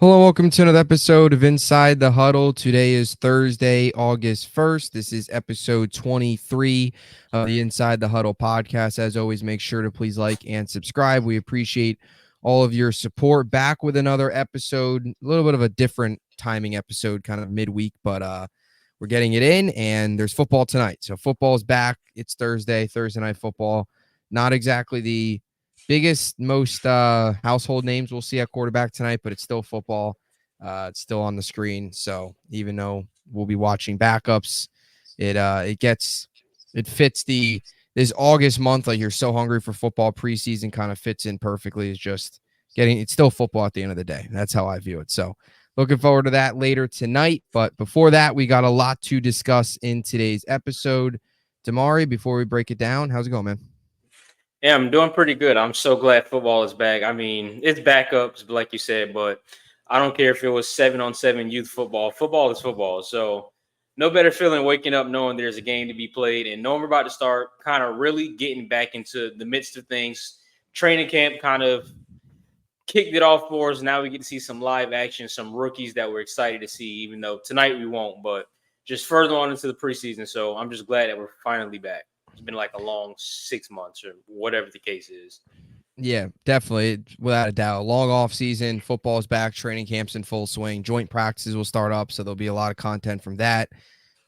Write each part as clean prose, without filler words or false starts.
Hello, welcome to another episode of Inside the Huddle. Today is Thursday, August 1st. This is episode 23 of the Inside the Huddle podcast. As always, make sure to please like and subscribe. We appreciate all of your support. Back with another episode, a little bit of a different timing episode, kind of midweek, but we're getting it in, and there's football tonight. So football's back. It's Thursday night football. Not exactly the biggest, most household names we'll see at quarterback tonight, but it's still football. It's still on the screen. So even though we'll be watching backups, it fits this August month. Like, you're so hungry for football. Preseason kind of fits in perfectly. It's still football at the end of the day. That's how I view it. So looking forward to that later tonight. But before that, we got a lot to discuss in today's episode. DiMari, before we break it down, how's it going, man? Yeah, I'm doing pretty good. I'm so glad football is back. I mean, it's backups, like you said, but I don't care if it was 7-on-7 youth football. Football is football. So no better feeling waking up knowing there's a game to be played and knowing we're about to start kind of really getting back into the midst of things. Training camp kind of kicked it off for us. Now we get to see some live action, some rookies that we're excited to see, even though tonight we won't, but just further on into the preseason. So I'm just glad that we're finally back. It's been like a long 6 months or whatever the case is. Yeah, definitely. Without a doubt. Long off season, football's back, training camps in full swing, joint practices will start up. So there'll be a lot of content from that.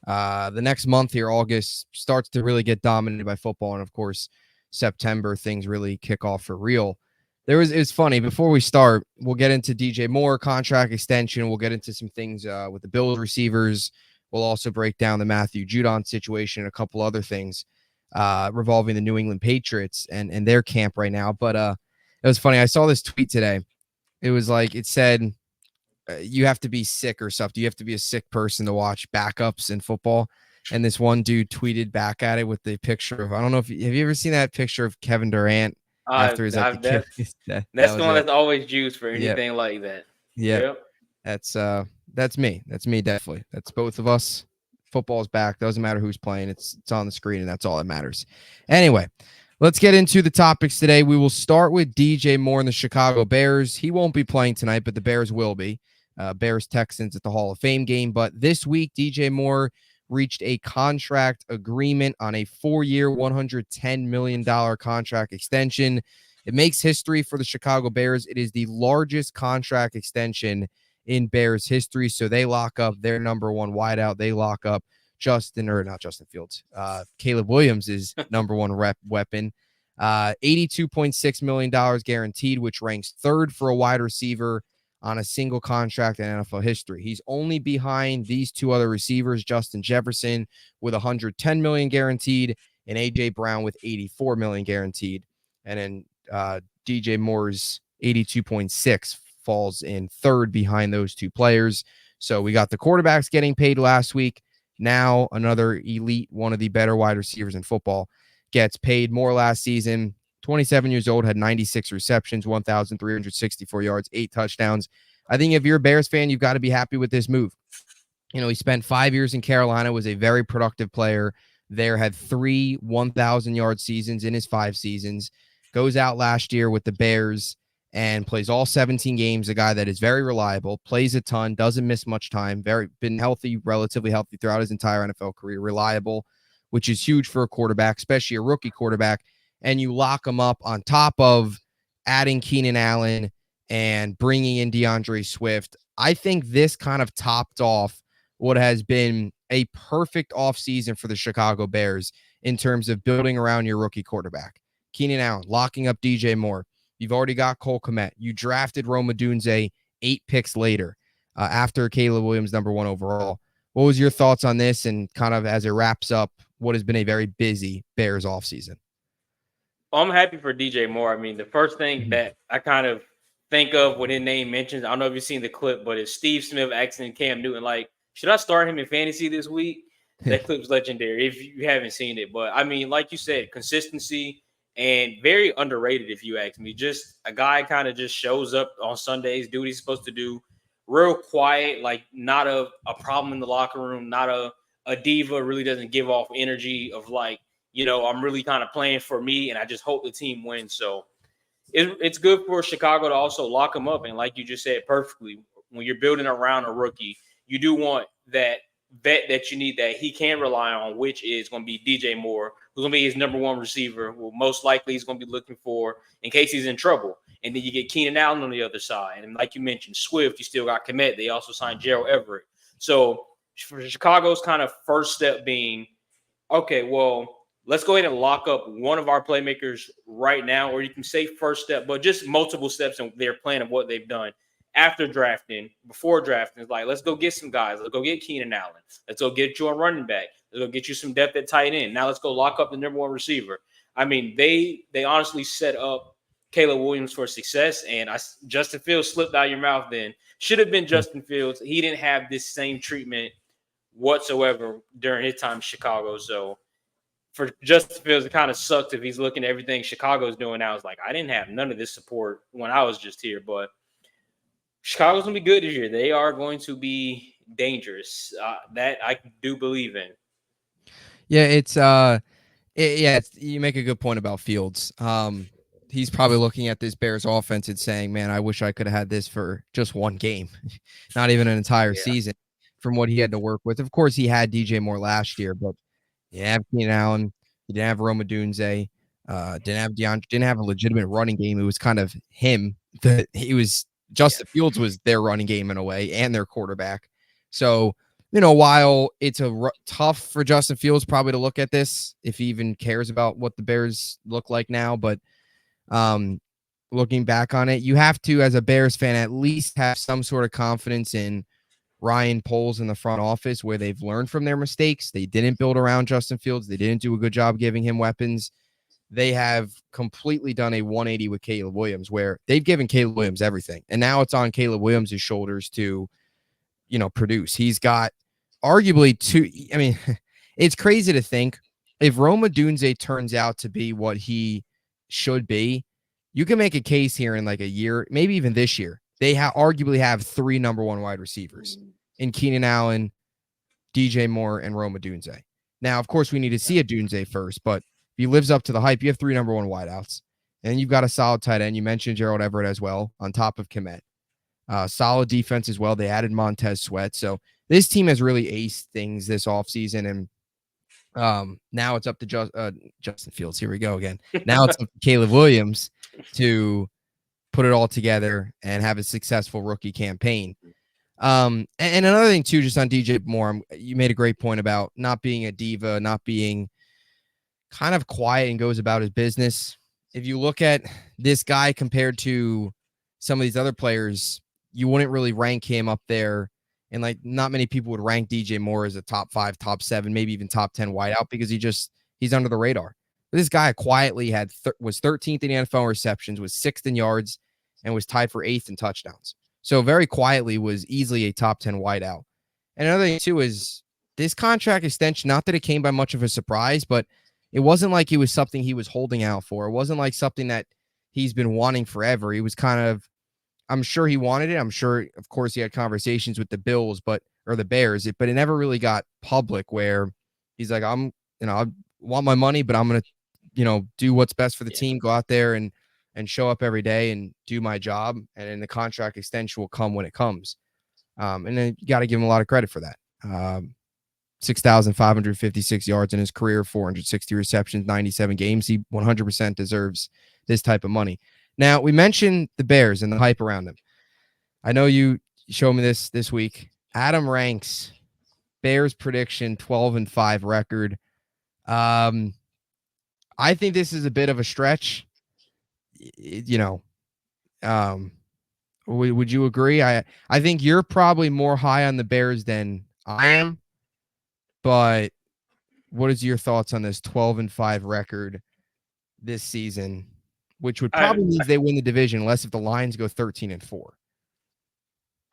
The next month here, August, starts to really get dominated by football. And of course, September, things really kick off for real. It's funny. Before we start, we'll get into DJ Moore contract extension. We'll get into some things with the Bills receivers. We'll also break down the Matthew Judon situation and a couple other things revolving the New England Patriots and their camp right now. But it was funny. I saw this tweet today. It said, you have to be sick or something. You have to be a sick person to watch backups in football. And this one dude tweeted back at it with the picture of, I don't know if have you ever seen that picture of Kevin Durant after his I've Achilles? that's the one that's always used for Yep. anything like that. Yep. That's me. That's me, definitely. That's both of us. Football's back. Doesn't matter who's playing. It's on the screen, and that's all that matters. Anyway, let's get into the topics today. We will start with DJ Moore and the Chicago Bears. He won't be playing tonight, but the Bears will be. Bears-Texans at the Hall of Fame game. But this week, DJ Moore reached a contract agreement on a 4-year, $110 million contract extension. It makes history for the Chicago Bears. It is the largest contract extension in Bears history. So they lock up their number one wideout. They lock up Caleb Williams is number one weapon. $82.6 million guaranteed, which ranks third for a wide receiver on a single contract in NFL history. He's only behind these two other receivers, Justin Jefferson with $110 million guaranteed and A.J. Brown with $84 million guaranteed. And then DJ Moore's 82.6 falls in third behind those two players. So we got the quarterbacks getting paid last week. Now another elite, one of the better wide receivers in football, gets paid more last season. 27 years old, had 96 receptions, 1,364 yards, 8 touchdowns. I think if you're a Bears fan, you've got to be happy with this move. You know, he spent 5 years in Carolina, was a very productive player there, had 3 1,000-yard seasons in his 5 seasons, goes out last year with the Bears and plays all 17 games, a guy that is very reliable, plays a ton, doesn't miss much time, been healthy, relatively healthy throughout his entire NFL career, reliable, which is huge for a quarterback, especially a rookie quarterback. And you lock him up on top of adding Keenan Allen and bringing in DeAndre Swift. I think this kind of topped off what has been a perfect offseason for the Chicago Bears in terms of building around your rookie quarterback. Keenan Allen, locking up DJ Moore. You've already got Cole Kmet. You drafted Rome Odunze 8 picks later after Caleb Williams, number 1 overall. What was your thoughts on this and kind of as it wraps up what has been a very busy Bears offseason? I'm happy for DJ Moore. I mean, the first thing that I kind of think of when his name mentions, I don't know if you've seen the clip, but it's Steve Smith asking Cam Newton, like, should I start him in fantasy this week? That clip's legendary if you haven't seen it. But I mean, like you said, consistency and very underrated, if you ask me. Just a guy kind of just shows up on Sundays, do what he's supposed to do. Real quiet, like not a problem in the locker room, not a diva, really doesn't give off energy of like, you know, I'm really kind of playing for me, and I just hope the team wins. So it's good for Chicago to also lock him up. And like you just said perfectly, when you're building around a rookie, you do want that vet that you need that he can rely on, which is going to be DJ Moore, who's going to be his number one receiver, who most likely he's going to be looking for in case he's in trouble. And then you get Keenan Allen on the other side. And like you mentioned, Swift, you still got Kmet. They also signed Gerald Everett. So for Chicago's kind of first step being, okay, well, let's go ahead and lock up one of our playmakers right now, or you can say first step, but just multiple steps in their plan of what they've done after drafting, before drafting. It's like, let's go get some guys. Let's go get Keenan Allen. Let's go get you a running back. Let's go get you some depth at tight end. Now let's go lock up the number one receiver. I mean, they honestly set up Caleb Williams for success, and Justin Fields slipped out of your mouth then. Should have been Justin Fields. He didn't have this same treatment whatsoever during his time in Chicago. So for Justin Fields, it kind of sucks if he's looking at everything Chicago's doing now. It's like, I didn't have none of this support when I was just here, but Chicago's going to be good this year. They are going to be dangerous. That I do believe in. Yeah, you make a good point about Fields. He's probably looking at this Bears offense and saying, man, I wish I could have had this for just one game, not even an entire season from what he had to work with. Of course, he had DJ Moore last year, but you didn't have Keenan Allen, you didn't have Rome Odunze, didn't have a legitimate running game. It was kind of him. Justin Fields was their running game in a way and their quarterback. So, while it's tough for Justin Fields probably to look at this, if he even cares about what the Bears look like now, but looking back on it, you have to, as a Bears fan, at least have some sort of confidence in Ryan Poles in the front office, where they've learned from their mistakes. They didn't build around Justin Fields. They didn't do a good job giving him weapons. They have completely done a 180 with Caleb Williams, where they've given Caleb Williams everything. And now it's on Caleb Williams' shoulders to, produce. He's got arguably it's crazy to think if Rome Odunze turns out to be what he should be, you can make a case here in like a year, maybe even this year. They arguably have 3 number 1 wide receivers in Keenan Allen, DJ Moore, and Rome Odunze. Now, of course, we need to see Odunze first, but if he lives up to the hype, you have 3 number 1 wideouts. And you've got a solid tight end. You mentioned Gerald Everett as well, on top of Kmet. Solid defense as well. They added Montez Sweat. So this team has really aced things this offseason. And now it's up to Justin Fields. Here we go again. Now it's up to Caleb Williams to put it all together and have a successful rookie campaign. And another thing too, just on DJ Moore, you made a great point about not being a diva, not being kind of quiet and goes about his business. If you look at this guy compared to some of these other players, you wouldn't really rank him up there. And like, not many people would rank DJ Moore as a top 5, top 7, maybe even top 10 wideout, because he's under the radar. But this guy quietly was 13th in the NFL receptions, was 6th in yards, and was tied for 8th in touchdowns. So very quietly was easily a top 10 wideout. And another thing too is this contract extension, not that it came by much of a surprise, but it wasn't like it was something he was holding out for. It wasn't like something that he's been wanting forever. He was kind of, I'm sure he wanted it. I'm sure, of course, he had conversations with the Bears, but it never really got public where he's like, I want my money, but I'm going to, do what's best for the team, go out there and show up every day and do my job. And then the contract extension will come when it comes. And then you got to give him a lot of credit for that. 6,556 yards in his career, 460 receptions, 97 games. He 100% deserves this type of money. Now, we mentioned the Bears and the hype around them. I know you showed me this week. Adam ranks Bears prediction 12-5 record. I think this is a bit of a stretch. Would you agree? I think you're probably more high on the Bears than I am. But what is your thoughts on this 12-5 record this season, which would probably mean they win the division, unless if the Lions go 13-4?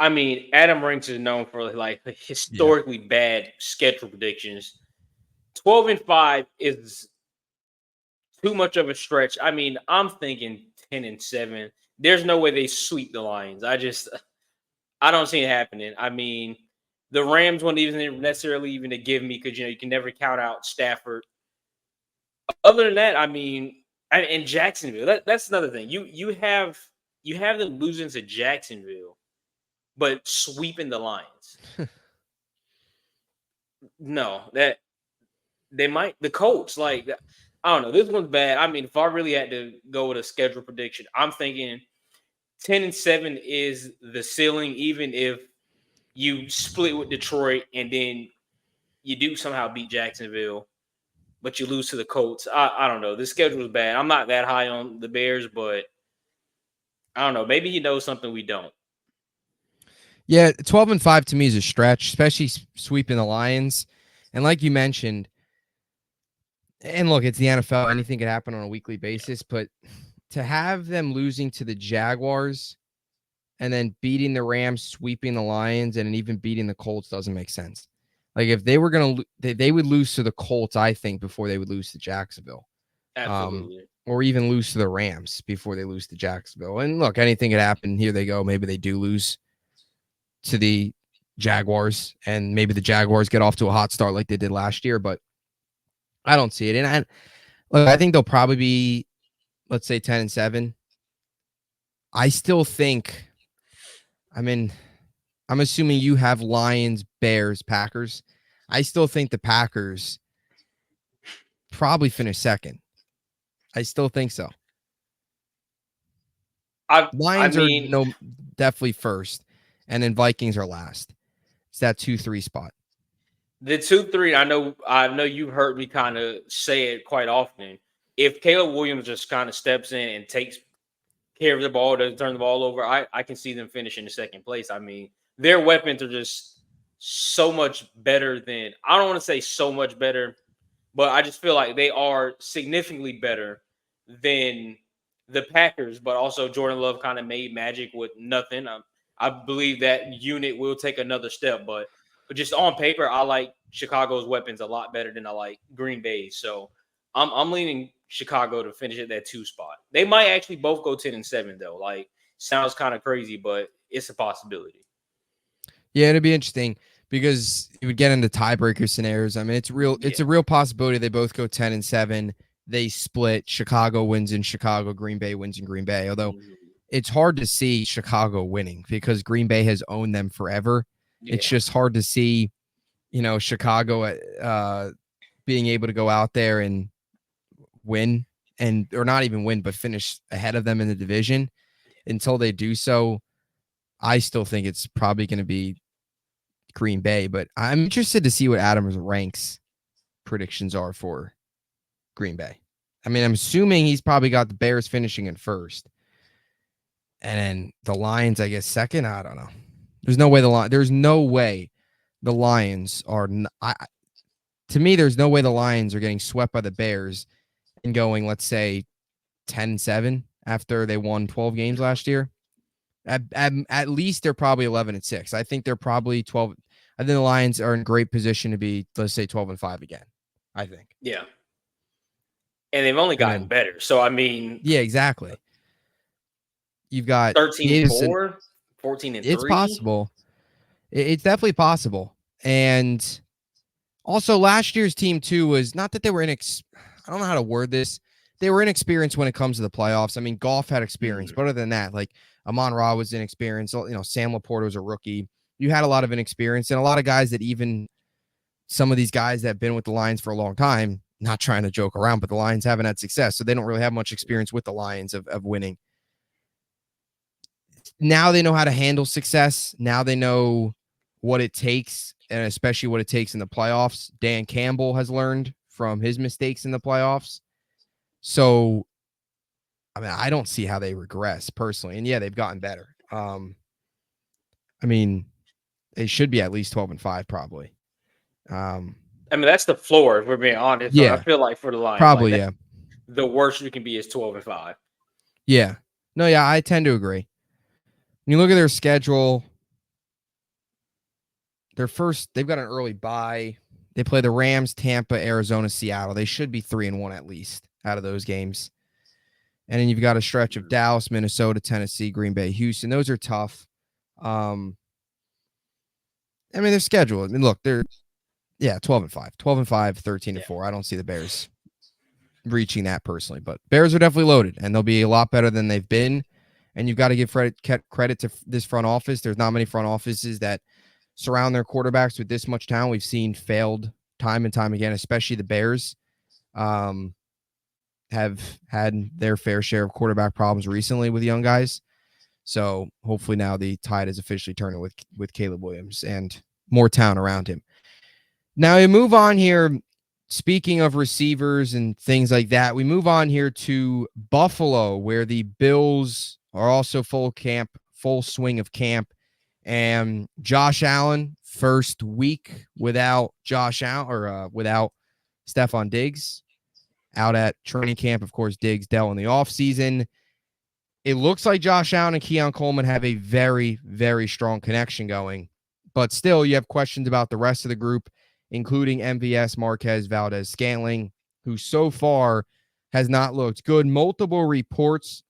I mean, Adam Ranks is known for like historically bad schedule predictions. 12-5 is too much of a stretch. I mean, I'm thinking 10-7. There's no way they sweep the Lions. I don't see it happening. I mean, the Rams won't even necessarily even to give me, because you can never count out Stafford. Other than that, I mean, and Jacksonville, that's another thing. You have them losing to Jacksonville, but sweeping the Lions. No, that they might the Colts, like I don't know. This one's bad. I mean, if I really had to go with a schedule prediction, I'm thinking 10-7 is the ceiling, even if you split with Detroit and then you do somehow beat Jacksonville, but you lose to the Colts. I don't know. The schedule is bad. I'm not that high on the Bears, but I don't know. Maybe you know something we don't. Yeah, 12-5 to me is a stretch, especially sweeping the Lions. And like you mentioned, and look, it's the NFL. Anything could happen on a weekly basis, but to have them losing to the Jaguars and then beating the Rams, sweeping the Lions, and even beating the Colts doesn't make sense. Like if they were going to, they would lose to the Colts, I think, before they would lose to Jacksonville. Absolutely. Or even lose to the Rams before they lose to Jacksonville. And look, anything could happen. Here they go. Maybe they do lose to the Jaguars, and maybe the Jaguars get off to a hot start like they did last year, but I don't see it. And I think they'll probably be, let's say, 10-7. I still think, I'm assuming you have Lions, Bears, Packers. I still think the Packers probably finish second. I still think so. Lions are definitely first, and then Vikings are last. It's that 2-3 spot. The 2-3, I know you've heard me kind of say it quite often. If Caleb Williams just kind of steps in and takes care of the ball, doesn't turn the ball over, I can see them finishing in second place. I mean, their weapons are just so much better than, I don't want to say so much better, but I just feel like they are significantly better than the Packers, but also Jordan Love kind of made magic with nothing. I believe that unit will take another step, but just on paper, I like Chicago's weapons a lot better than I like Green Bay's. So I'm leaning Chicago to finish at that 2 spot. They might actually both go 10-7 though. Like, sounds kind of crazy, but it's a possibility. Yeah, it'd be interesting because you would get into tiebreaker scenarios. I mean, it's a real possibility they both go 10-7. They split. Chicago wins in Chicago. Green Bay wins in Green Bay. Although it's hard to see Chicago winning because Green Bay has owned them forever. Yeah. It's just hard to see, Chicago being able to go out there and win or not even win, but finish ahead of them in the division. Until they do so, I still think it's probably going to be Green Bay, but I'm interested to see what Adams' ranks predictions are for Green Bay. I mean, I'm assuming he's probably got the Bears finishing in first. And then the Lions, I guess, second. I don't know. There's no way the Lions are. To me, there's no way the Lions are getting swept by the Bears and going, let's say, 10-7 after they won 12 games last year. At least they're probably 11-6. I think they're probably 12. I think the Lions are in great position to be, let's say, 12-5 again. I think. Yeah. And they've only gotten better. So, I mean. Yeah, exactly. You've got 13-4, 14-3. It's possible. It's definitely possible. And also last year's team too was not that they were I don't know how to word this. They were inexperienced when it comes to the playoffs. I mean, Goff had experience, but other than that, like Amon-Ra was inexperienced. Sam Laporta was a rookie. You had a lot of inexperience and a lot of guys that even some of these guys that have been with the Lions for a long time, not trying to joke around, but the Lions haven't had success. So they don't really have much experience with the Lions of winning. Now they know how to handle success. Now they know what it takes, and especially what it takes in the playoffs. Dan Campbell has learned from his mistakes in the playoffs. So, I mean, I don't see how they regress personally. And yeah, they've gotten better. I mean, they should be at least 12-5 probably. I mean, that's the floor, if we're being honest. Yeah. I feel like for the Lions, probably, yeah. The worst you can be is 12-5. Yeah. No, yeah, I tend to agree. When you look at their schedule, they've got an early bye. They play the Rams, Tampa, Arizona, Seattle. They should be 3-1 at least out of those games. And then you've got a stretch of Dallas, Minnesota, Tennessee, Green Bay, Houston. Those are tough. I mean, their schedule. I mean, look, they're 12-5. 12-5, 13-4. I don't see the Bears reaching that personally, but Bears are definitely loaded, and they'll be a lot better than they've been. And you've got to give credit to this front office. There's not many front offices that surround their quarterbacks with this much talent. We've seen failed time and time again, especially the Bears have had their fair share of quarterback problems recently with young guys. So hopefully now the tide is officially turning with Caleb Williams and more talent around him. Now we move on here. Speaking of receivers and things like that, we move on here to Buffalo, where the Bills are also full swing of camp. And Josh Allen, first week without Josh Allen or without Stephon Diggs, out at training camp. Of course, Diggs dealt in the offseason. It looks like Josh Allen and Keon Coleman have a very, very strong connection going. But still, you have questions about the rest of the group, including MVS, Marquez, Valdez, Scantling, who so far has not looked good. Multiple reports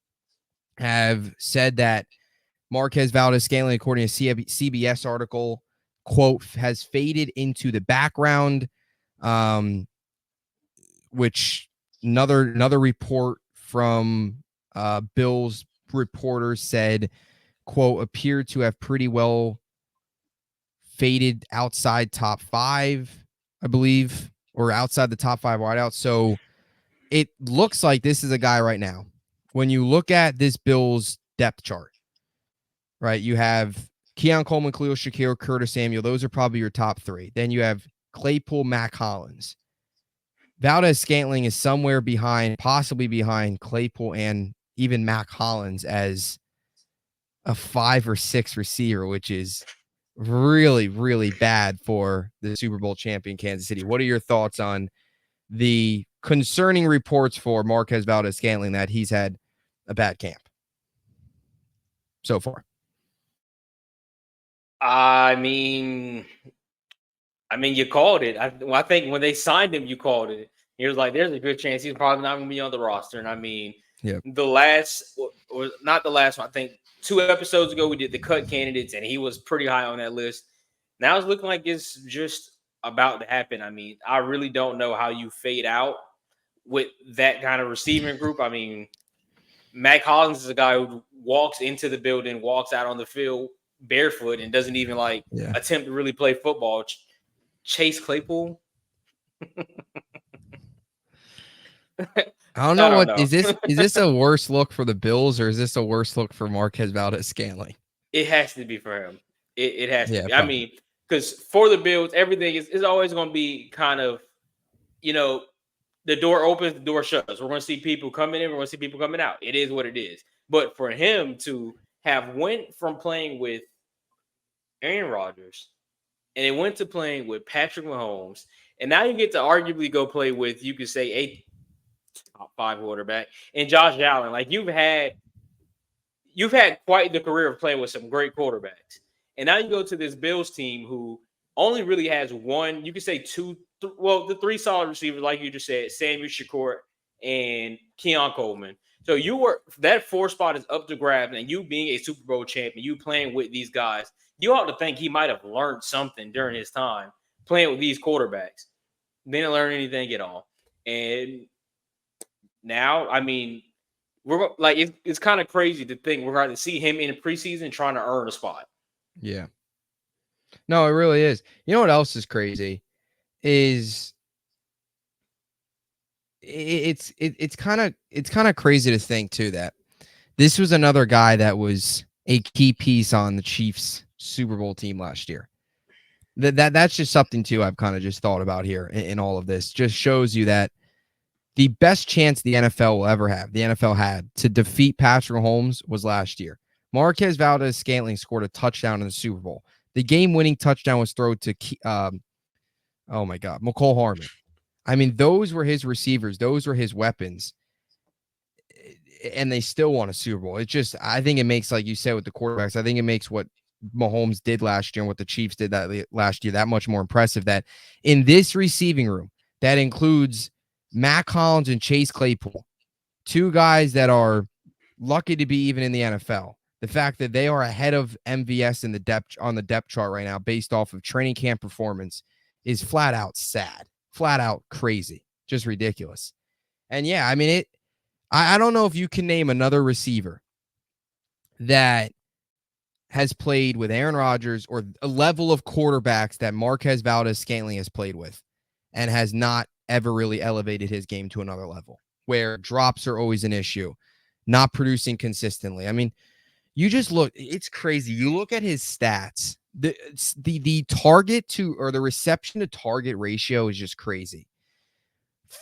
have said that Marquez, Valdez, Scantling, according to a CBS article, quote, has faded into the background, which another report from Bills reporters said, quote, appeared to have pretty well faded outside top 5, I believe, or outside the top 5 wideouts. So it looks like this is a guy right now. When you look at this Bills depth chart, right, you have Keon Coleman, Khalil Shakir, Curtis Samuel. Those are probably your top 3. Then you have Claypool, Mac Hollins. Valdez Scantling is somewhere behind, possibly behind Claypool and even Mac Hollins as a 5 or 6 receiver, which is really, really bad for the Super Bowl champion Kansas City. What are your thoughts on the concerning reports for Marquez Valdez Scantling that he's had a bad camp so far? I mean, you called it. I think when they signed him, you called it. He was like, there's a good chance he's probably not going to be on the roster. And I mean, the last, or not the last one, I think 2 episodes ago, we did the cut candidates, and he was pretty high on that list. Now it's looking like it's just about to happen. I mean, I really don't know how you fade out with that kind of receiving group. I mean, Mac Hollins is a guy who walks into the building, walks out on the field barefoot, and doesn't even attempt to really play football. Chase Claypool. I don't know. Is this a worse look for the Bills, or is this a worse look for Marquez Valdez Scantling? It has to be for him. It has to be. Probably. I mean, because for the Bills, everything is always going to be kind of, the door opens, the door shuts. We're going to see people coming in, we're going to see people coming out. It is what it is. But for him to have went from playing with Aaron Rodgers and it went to playing with Patrick Mahomes, and now you get to arguably go play with, you could say, a top 5 quarterback and Josh Allen. Like you've had quite the career of playing with some great quarterbacks, and now you go to this Bills team who only really has one, you could say 2, the 3 solid receivers, like you just said, Samuel, Shakur, and Keon Coleman. So that 4 spot is up to grabs, and you being a Super Bowl champion, you playing with these guys, you ought to think he might have learned something during his time playing with these quarterbacks. Didn't learn anything at all. And now, I mean, we're like, it's kind of crazy to think we're going to see him in the preseason trying to earn a spot. Yeah. No, it really is. You know what else is crazy is it's kind of crazy to think too that this was another guy that was a key piece on the Chiefs Super Bowl team last year. That's just something too I've kind of just thought about here in all of this. Just shows you that the best chance the NFL will ever have, the NFL had to defeat Patrick Mahomes was last year. Marquez Valdez Scantling scored a touchdown in the Super Bowl. The game-winning touchdown was thrown to McCole Harmon. I mean, those were his receivers. Those were his weapons. And they still won a Super Bowl. It's just, I think it makes, like you said, with the quarterbacks, I think it makes what Mahomes did last year and what the Chiefs did that last year that much more impressive. That in this receiving room, that includes Mac Hollins and Chase Claypool, 2 guys that are lucky to be even in the NFL. The fact that they are ahead of MVS in the depth chart right now, based off of training camp performance, is flat out sad, flat out crazy, just ridiculous. And yeah, I mean, I don't know if you can name another receiver that has played with Aaron Rodgers or a level of quarterbacks that Marquez Valdez-Scantling has played with and has not ever really elevated his game to another level where drops are always an issue, not producing consistently. I mean, you just look, it's crazy. You look at his stats, the target to or the reception to target ratio is just crazy.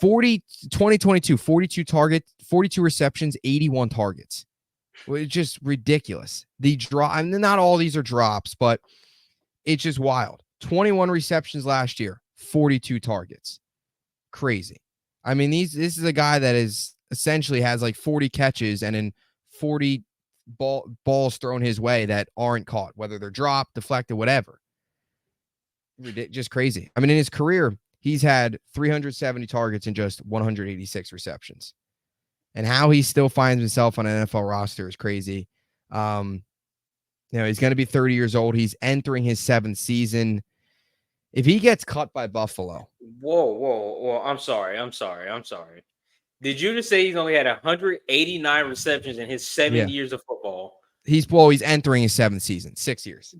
2022, 42 receptions, 81 targets. It's just ridiculous. The drop, I mean, not all these are drops, but it's just wild. 21 receptions last year, 42 targets. Crazy. I mean, this is a guy that is essentially has like 40 catches and in 40 balls thrown his way that aren't caught, whether they're dropped, deflected, whatever. Just crazy. I mean, in his career, he's had 370 targets and just 186 receptions. And how he still finds himself on an NFL roster is crazy. He's going to be 30 years old. He's entering his 7th season. If he gets cut by Buffalo. Whoa. I'm sorry. Did you just say he's only had 189 receptions in his 7 years of football? He's entering his 7th season, 6 years.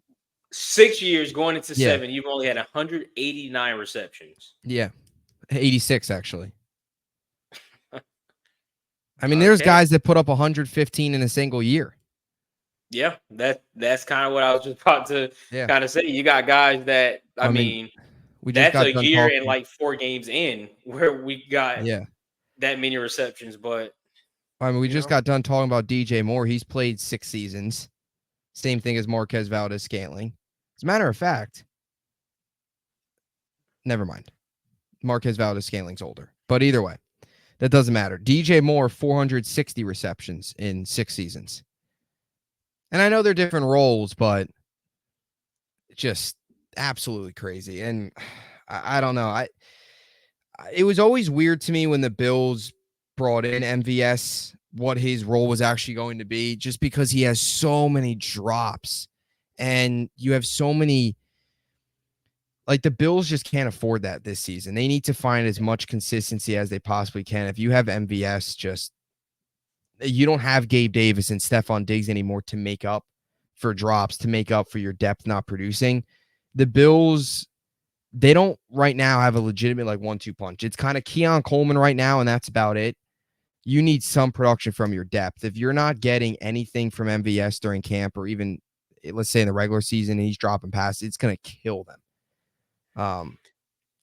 6 years going into 7. You've only had 189 receptions. Yeah. 86, actually. I mean, there's guys that put up 115 in a single year. Yeah, that's kind of what I was just about to kind of say. You got guys that, I mean that's a year and like 4 games in where we got that many receptions. But I mean, we just got done talking about DJ Moore. He's played 6 seasons. Same thing as Marquez Valdez-Scantling. As a matter of fact, never mind. Marquez Valdez-Scantling's older. But either way, that doesn't matter. DJ Moore, 460 receptions in 6 seasons. And I know they're different roles, but just absolutely crazy. And I don't know. It was always weird to me when the Bills brought in MVS, what his role was actually going to be, just because he has so many drops and you have so many. Like, the Bills just can't afford that this season. They need to find as much consistency as they possibly can. If you have MVS, you don't have Gabe Davis and Stephon Diggs anymore to make up for drops, to make up for your depth not producing. The Bills, they don't right now have a legitimate like 1-2 punch. It's kind of Keon Coleman right now, and that's about it. You need some production from your depth. If you're not getting anything from MVS during camp or even, let's say, in the regular season and he's dropping passes, it's going to kill them.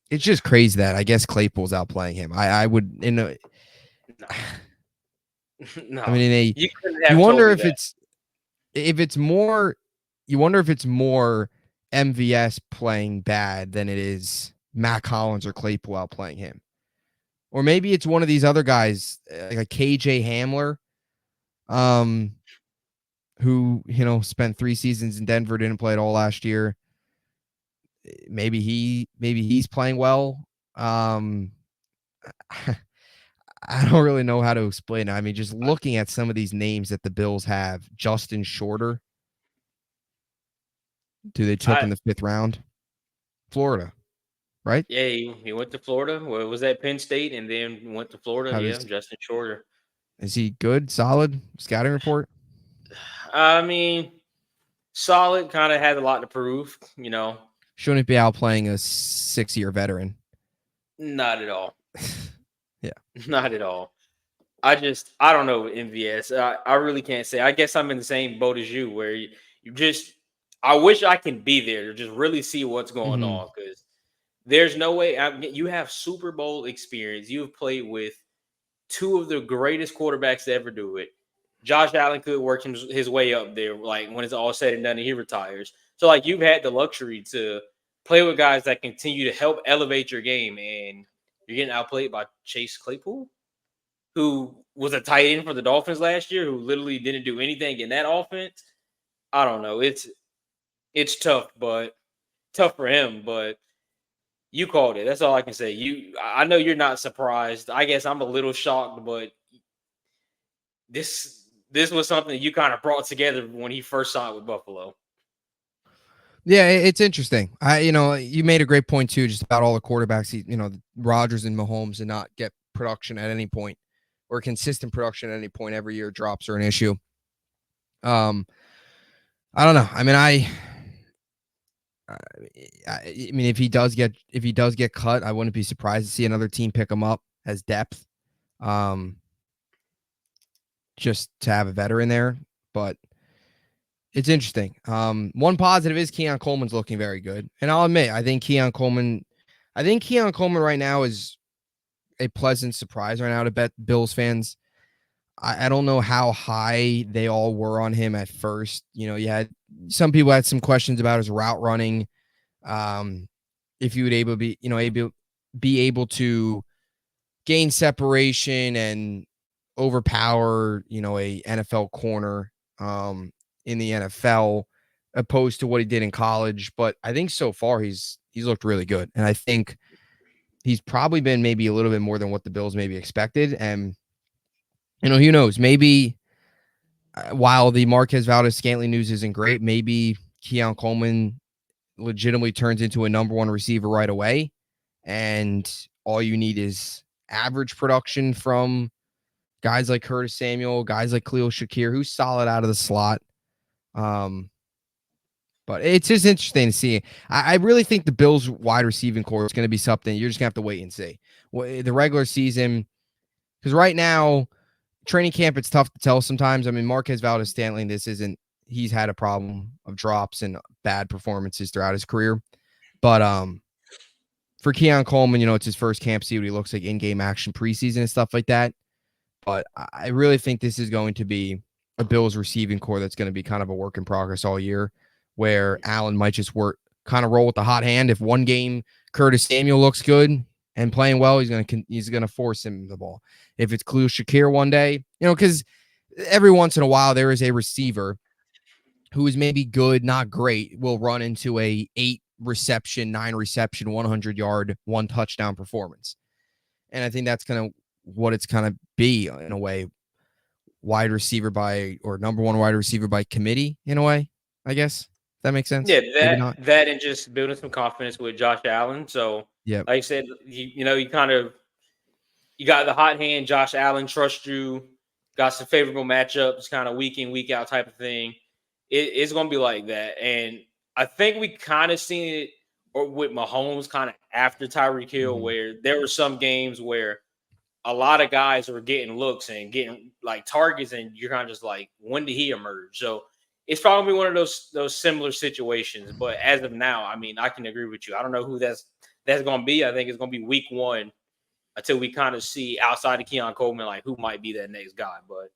It's just crazy that I guess Claypool's outplaying him. I would no. I mean, you wonder if it's more. You wonder if it's more MVS playing bad than it is Matt Collins or Claypool outplaying him, or maybe it's one of these other guys like a KJ Hamler, who spent 3 seasons in Denver, didn't play at all last year. Maybe he's playing well. I don't really know how to explain it. I mean, just looking at some of these names that the Bills have, Justin Shorter, who they took in the 5th round, Florida, right? Yeah, he went to Florida. Well, was that Penn State and then went to Florida? Justin Shorter. Is he good? Solid scouting report? I mean, solid. Kind of had a lot to prove. Shouldn't be outplaying a 6-year veteran. Not at all. Yeah. Not at all. I don't know MVS. I really can't say. I guess I'm in the same boat as you, where I wish I can be there to just really see what's going on, because there's no way. You have Super Bowl experience. You've played with 2 of the greatest quarterbacks to ever do it. Josh Allen could work his way up there, like when it's all said and done and he retires. So, like, you've had the luxury to play with guys that continue to help elevate your game, and you're getting outplayed by Chase Claypool, who was a tight end for the Dolphins last year, who literally didn't do anything in that offense. I don't know. It's tough, but tough for him. But you called it. That's all I can say. I know you're not surprised. I guess I'm a little shocked, but this was something you kind of brought together when he first signed with Buffalo. Yeah, it's interesting. You made a great point too, just about all the quarterbacks. Rodgers and Mahomes did not get production at any point, or consistent production at any point. Every year drops are an issue. Um, I don't know. I mean, I mean, if he does get cut, I wouldn't be surprised to see another team pick him up as depth, um, just to have a veteran there. But it's interesting. One positive is Keon Coleman's looking very good, and I'll admit, I think Keon Coleman right now is a pleasant surprise right now to bet Bills fans. I don't know how high they all were on him at first. You know, you had some people had some questions about his route running. If he would be able to gain separation and overpower, a NFL corner in the NFL opposed to what he did in college. But I think so far he's looked really good. And I think he's probably been maybe a little bit more than what the Bills maybe expected. And, who knows? Maybe while the Marquez Valdez-Scantling news isn't great, maybe Keon Coleman legitimately turns into a number one receiver right away. And all you need is average production from guys like Curtis Samuel, guys like Khalil Shakir, who's solid out of the slot. But it's just interesting to see. I really think the Bills wide receiving core is going to be something you're just going to have to wait and see. The regular season, because right now, training camp, it's tough to tell sometimes. I mean, Marquez Valdez-Scantling, he's had a problem of drops and bad performances throughout his career. But for Keon Coleman, it's his first camp, see what he looks like in-game action preseason and stuff like that. But I really think this is going to be a Bills receiving core that's going to be kind of a work in progress all year, where Allen might just kind of roll with the hot hand. If one game Curtis Samuel looks good and playing well, he's going to force him the ball. If it's Khalil Shakir one day, because every once in a while there is a receiver who is maybe good, not great, will run into a 9 reception, 100-yard, 1 touchdown performance. And I think that's kind of what it's kind of be in a way, number one wide receiver by committee in a way, I guess. That makes sense. Yeah, Maybe not. that and just building some confidence with Josh Allen. So, yeah, like I said, you got the hot hand. Josh Allen trusts you. Got some favorable matchups, kind of week in, week out type of thing. It's going to be like that, and I think we kind of seen it or with Mahomes kind of after Tyreek Hill, where there were some games where a lot of guys were getting looks and getting like targets, and you're kind of just like, when did he emerge? So it's probably one of those similar situations. But as of now, I mean, I can agree with you. I don't know who that's going to be. I think it's going to be week 1 until we kind of see outside of Keon Coleman, like who might be that next guy. But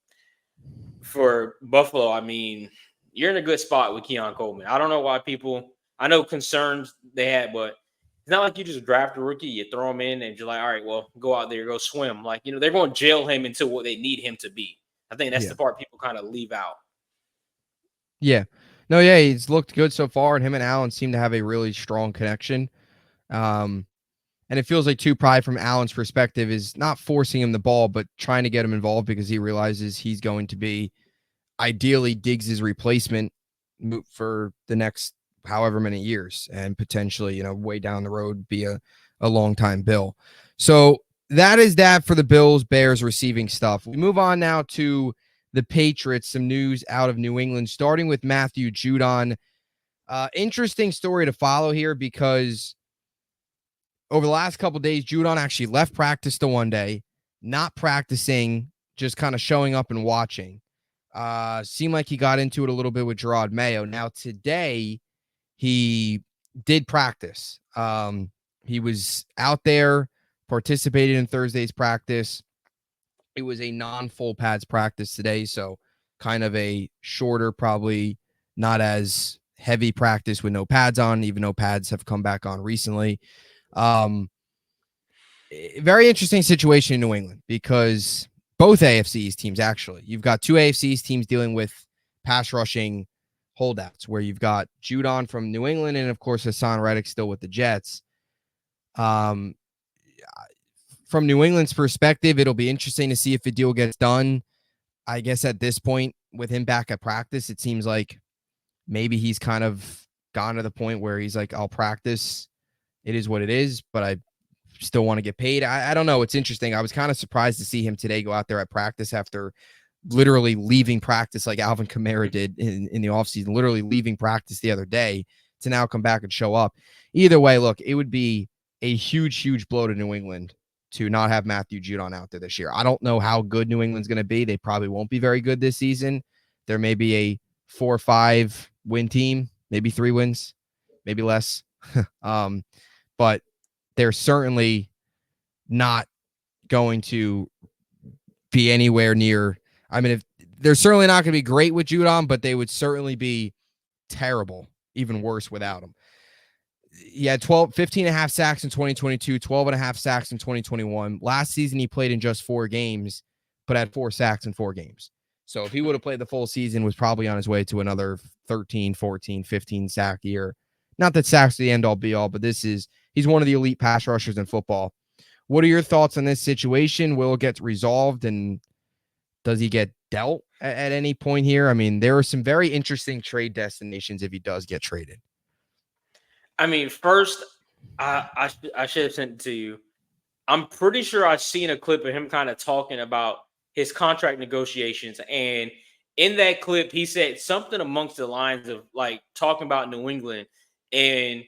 for Buffalo, I mean, you're in a good spot with Keon Coleman. I don't know why I know concerns they had, but it's not like you just draft a rookie, you throw him in and you're like, all right, well, go out there, go swim. Like, they're going to jail him until what they need him to be. I think that's the part people kind of leave out. Yeah. No, yeah, he's looked good so far, and him and Allen seem to have a really strong connection. And it feels like too, probably from Allen's perspective, is not forcing him the ball, but trying to get him involved because he realizes he's going to be ideally Diggs' replacement for the next however many years, and potentially, way down the road be a long time Bill. So that is that for the Bills Bears receiving stuff. We move on now to the Patriots. Some news out of New England, starting with Matthew Judon. Interesting story to follow here, because over the last couple of days, Judon actually left practice the one day, not practicing, just kind of showing up and watching. Seemed like he got into it a little bit with Gerard Mayo. Now today, he did practice. He was out there, participated in Thursday's practice. It was a non-full pads practice today, so kind of a shorter, probably not as heavy practice with no pads on, even though pads have come back on recently. Very interesting situation in New England, because both AFC's teams, actually, you've got 2 AFC's teams dealing with pass rushing holdouts, where you've got Judon from New England and, of course, Hassan Reddick still with the Jets. From New England's perspective, it'll be interesting to see if the deal gets done. I guess at this point, with him back at practice, it seems like maybe he's kind of gone to the point where he's like, I'll practice. It is what it is, but I still want to get paid. I don't know. It's interesting. I was kind of surprised to see him today go out there at practice after literally leaving practice like Alvin Kamara did in the offseason, literally leaving practice the other day to now come back and show up. Either way, look, it would be a huge blow to New England to not have Matthew Judon out there this year. I don't know how good New England's going to be. They probably won't be very good this season. There may be a 4 or 5 win team, maybe 3 wins, maybe less. But they're certainly not going to be anywhere near. I mean, if they're certainly not going to be great with Judon, but they would certainly be terrible, even worse without him. He had 15 and a half sacks in 2022, 12 and a half sacks in 2021. Last season, he played in just 4 games, but had 4 sacks in 4 games. So if he would have played the full season, was probably on his way to another 13, 14, 15 sack year. Not that sacks are the end all be all, but he's one of the elite pass rushers in football. What are your thoughts on this situation? Will it get resolved, and does he get dealt at any point here? I mean, there are some very interesting trade destinations if he does get traded. I mean, first, I should have sent it to you. I'm pretty sure I've seen a clip of him kind of talking about his contract negotiations. And in that clip, he said something amongst the lines of like talking about New England and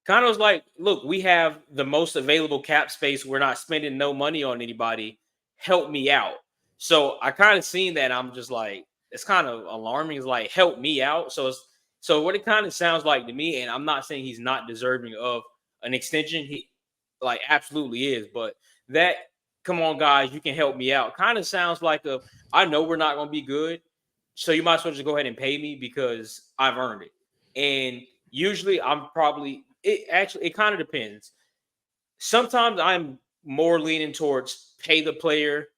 kind of was like, look, we have the most available cap space. We're not spending no money on anybody. Help me out. So I kind of seen that. I'm just like, it's kind of alarming. It's like, help me out. So what it kind of sounds like to me, and I'm not saying he's not deserving of an extension. He like absolutely is, but that, come on, guys, you can help me out, kind of sounds like I know we're not going to be good, so you might as well just go ahead and pay me because I've earned it. And usually it kind of depends. Sometimes I'm more leaning towards pay the player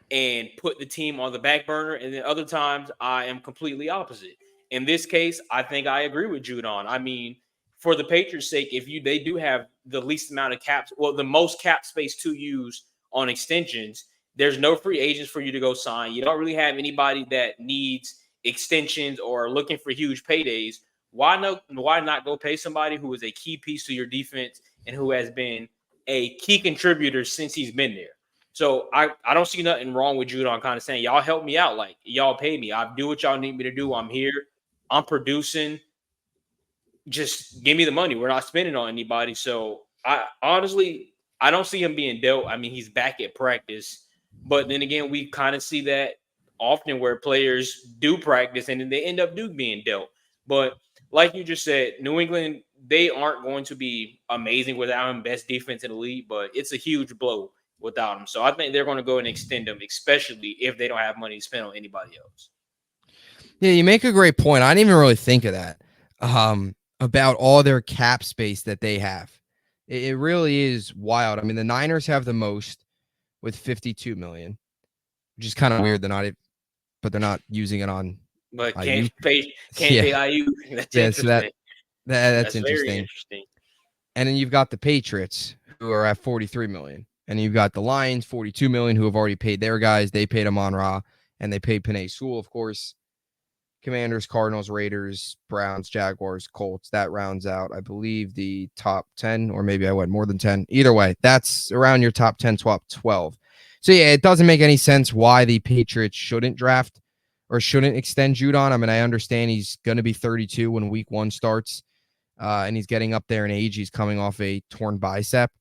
and put the team on the back burner. And then other times I am completely opposite. In this case, I think I agree with Judon. I mean, for the Patriots' sake, they do have the least amount of the most cap space to use on extensions, there's no free agents for you to go sign. You don't really have anybody that needs extensions or looking for huge paydays. Why not go pay somebody who is a key piece to your defense and who has been a key contributor since he's been there? So I don't see nothing wrong with Judon kind of saying, y'all help me out. Like, y'all pay me. I do what y'all need me to do. I'm here. I'm producing. Just give me the money. We're not spending on anybody. So I honestly don't see him being dealt. I mean, he's back at practice. But then again, we kind of see that often where players do practice and then they end up being dealt. But like you just said, New England, they aren't going to be amazing without him, best defense in the league, but it's a huge blow without him. So I think they're going to go and extend him, especially if they don't have money to spend on anybody else. Yeah, you make a great point. I didn't even really think of that about all their cap space that they have. It really is wild. I mean, the Niners have the most with $52 million, which is kind of weird. But they're not using it on. But can't pay IU. That's interesting. So that's interesting. Very interesting. And then you've got the Patriots who are at $43 million. And you've got the Lions, $42 million, who have already paid their guys. They paid Amon-Ra, and they paid Penei Sewell, of course. Commanders, Cardinals, Raiders, Browns, Jaguars, Colts. That rounds out, I believe, the top 10, or maybe I went more than 10. Either way, that's around your top 10, top 12. So, yeah, it doesn't make any sense why the Patriots shouldn't draft or shouldn't extend Judon. I mean, I understand he's going to be 32 when week 1 starts, and he's getting up there in age. He's coming off a torn bicep,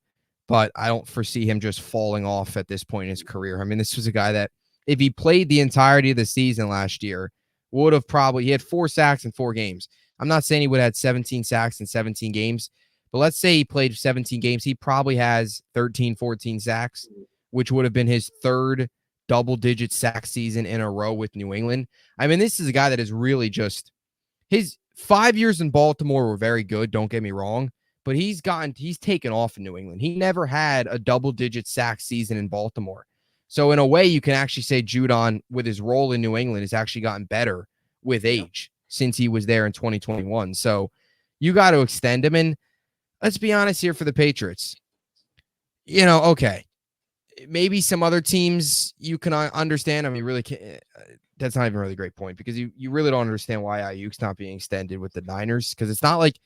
but I don't foresee him just falling off at this point in his career. I mean, this was a guy that if he played the entirety of the season last year, he had 4 sacks in 4 games. I'm not saying he would have had 17 sacks in 17 games, but let's say he played 17 games. He probably has 13, 14 sacks, which would have been his 3rd double-digit sack season in a row with New England. I mean, this is a guy that is really just his 5 years in Baltimore were very good. Don't get me wrong, but he's taken off in New England. He never had a double-digit sack season in Baltimore. So in a way, you can actually say Judon, with his role in New England, has actually gotten better with age since he was there in 2021. So you got to extend him. And let's be honest here for the Patriots. Okay, maybe some other teams you can understand. I mean, really, that's not even a really great point because you really don't understand why Ayuk's not being extended with the Niners, because it's not like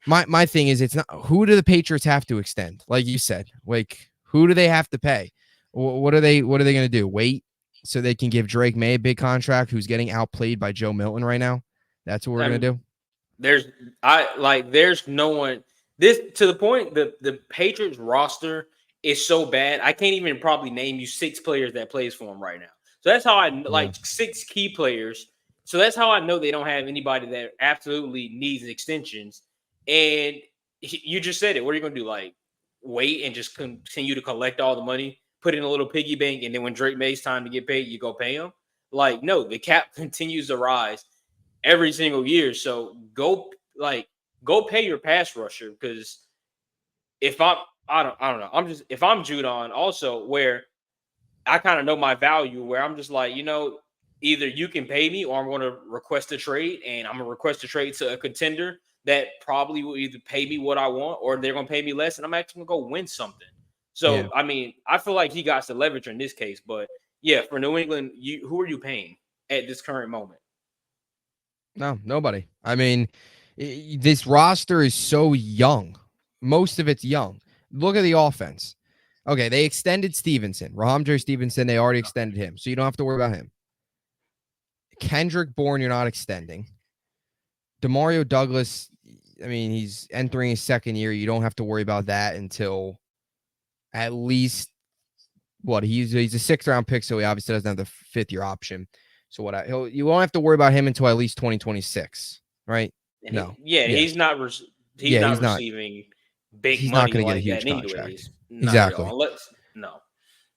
my thing is it's not who do the Patriots have to extend? Like you said, like who do they have to pay? What are they going to do? Wait so they can give Drake May a big contract, who's getting outplayed by Joe Milton right now. That's what we're gonna do. There's no one this to the point the Patriots roster is so bad. I can't even probably name you 6 players that plays for them right now. So that's how I like 6 key players. So that's how I know they don't have anybody that absolutely needs extensions. And you just said it. What are you gonna do? Like wait and just continue to collect all the money, put in a little piggy bank, and then when Drake May's time to get paid, you go pay him? Like no, the cap continues to rise every single year. So go pay your pass rusher because if I don't know. If I'm Judon also where I kind of know my value where I'm just like, either you can pay me or I'm going to request a trade and I'm going to request a trade to a contender that probably will either pay me what I want or they're going to pay me less and I'm actually going to go win something. So, I mean, I feel like he got the leverage in this case, but yeah, for New England, who are you paying at this current moment? No, nobody. I mean, this roster is so young. Most of it's young. Look at the offense. Okay, they extended Stevenson. Rahamjir Stevenson, they already extended him, so you don't have to worry about him. Kendrick Bourne, you're not extending. Demario Douglas, I mean, he's entering his second year. You don't have to worry about that until at least he's a 6th-round pick, so he obviously doesn't have the 5th-year option. So you won't have to worry about him until at least 2026, right? No. He's not receiving big he's money not going to get a like huge that contract. anyways. Exactly. No.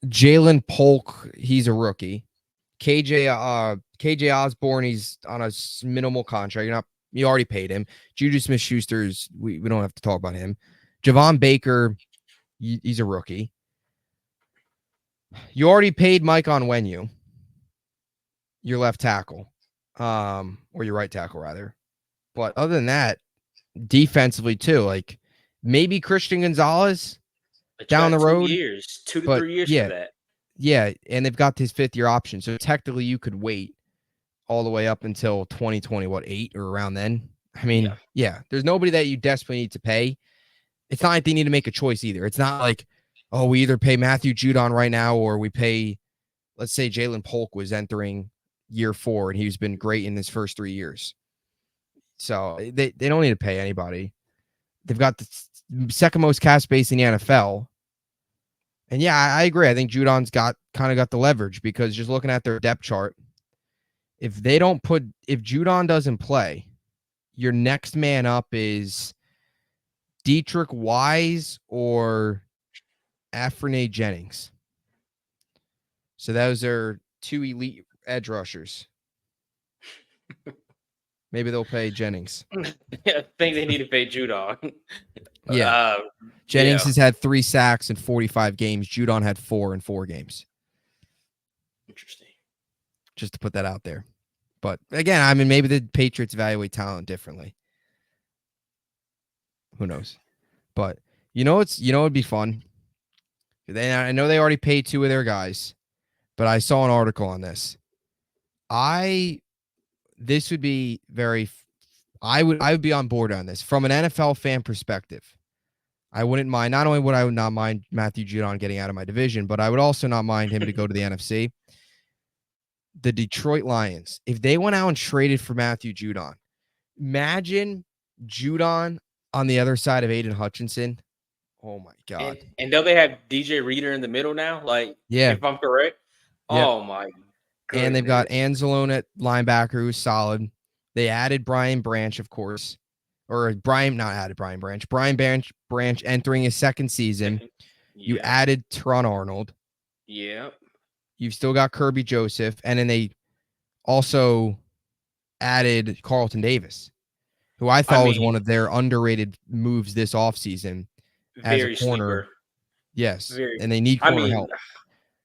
Jalen Polk, he's a rookie. KJ Osborne, he's on a minimal contract. You already paid him. Juju Smith-Schuster's, we don't have to talk about him. Javon Baker, he's a rookie. You already paid Mike Onwenu, your left tackle, or your right tackle rather. But other than that, defensively too, like maybe Christian Gonzalez down the road. 2 to 3 years for that. Yeah, and they've got his 5th-year option, so technically you could wait all the way up until 2020, 8 or around then. I mean, there's nobody that you desperately need to pay. It's not like they need to make a choice either. It's not like, oh, we either pay Matthew Judon right now or we pay, let's say Jalen Polk was entering year 4 and he's been great in his first 3 years. So they don't need to pay anybody. They've got the 2nd most cap space in the NFL. And yeah, I agree. I think Judon's got the leverage because just looking at their depth chart, if Judon doesn't play, your next man up is Dietrich Wise or Afrene Jennings. So those are 2 elite edge rushers. Maybe they'll pay Jennings. I think they need to pay Judon. Yeah. Jennings has had 3 sacks in 45 games. Judon had 4 in 4 games. Interesting. Just to put that out there. But again, I mean, maybe the Patriots evaluate talent differently. Who knows? But it'd be fun. I know they already paid 2 of their guys, but I saw an article on this. This would be I would be on board on this from an NFL fan perspective. I wouldn't mind. Not only would I not mind Matthew Judon getting out of my division, but I would also not mind him to go to the NFC. The Detroit Lions, if they went out and traded for Matthew Judon, imagine Judon on the other side of Aiden Hutchinson. Oh my God. And don't they have DJ Reader in the middle now? Like, if I'm correct. Yep. Oh my goodness. And they've got Anzalone at linebacker, who's solid. They added Brian Branch, of course. Or Brian Branch entering his 2nd season. Yeah. You added Teron Arnold. Yeah. You've still got Kirby Joseph. And then they also added Carlton Davis, who I thought was one of their underrated moves this offseason as a corner. Sleeper. Yes. And they need corner help.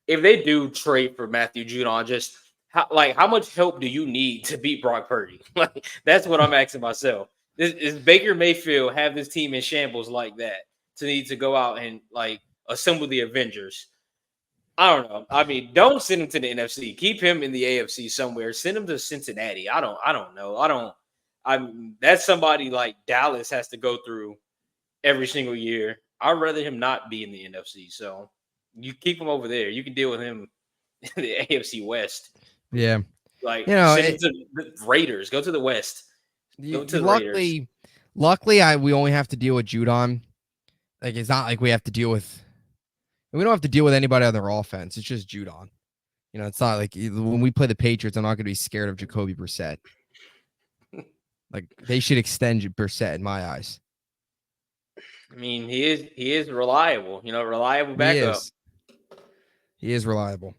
If they do trade for Matthew Judon, just how much help do you need to beat Brock Purdy? Like, that's what I'm asking myself. Is Baker Mayfield have this team in shambles like that to need to go out and assemble the Avengers? I don't know. I mean, don't send him to the NFC. Keep him in the AFC somewhere. Send him to Cincinnati. I don't know. That's somebody like Dallas has to go through every single year. I'd rather him not be in the NFC. So you keep him over there. You can deal with him the AFC West. Yeah. Like, You know, send it to the Raiders. Go to the West. Go to the Raiders. luckily, we only have to deal with Judon. Like, it's not like we have to deal with. We don't have to deal with anybody on their offense. It's just Judon. You know, it's not like when we play the Patriots, I'm not going to be scared of Jacoby Brissett. Like, they should extend Brissett in my eyes. I mean, he is reliable. You know, reliable backup. He is reliable.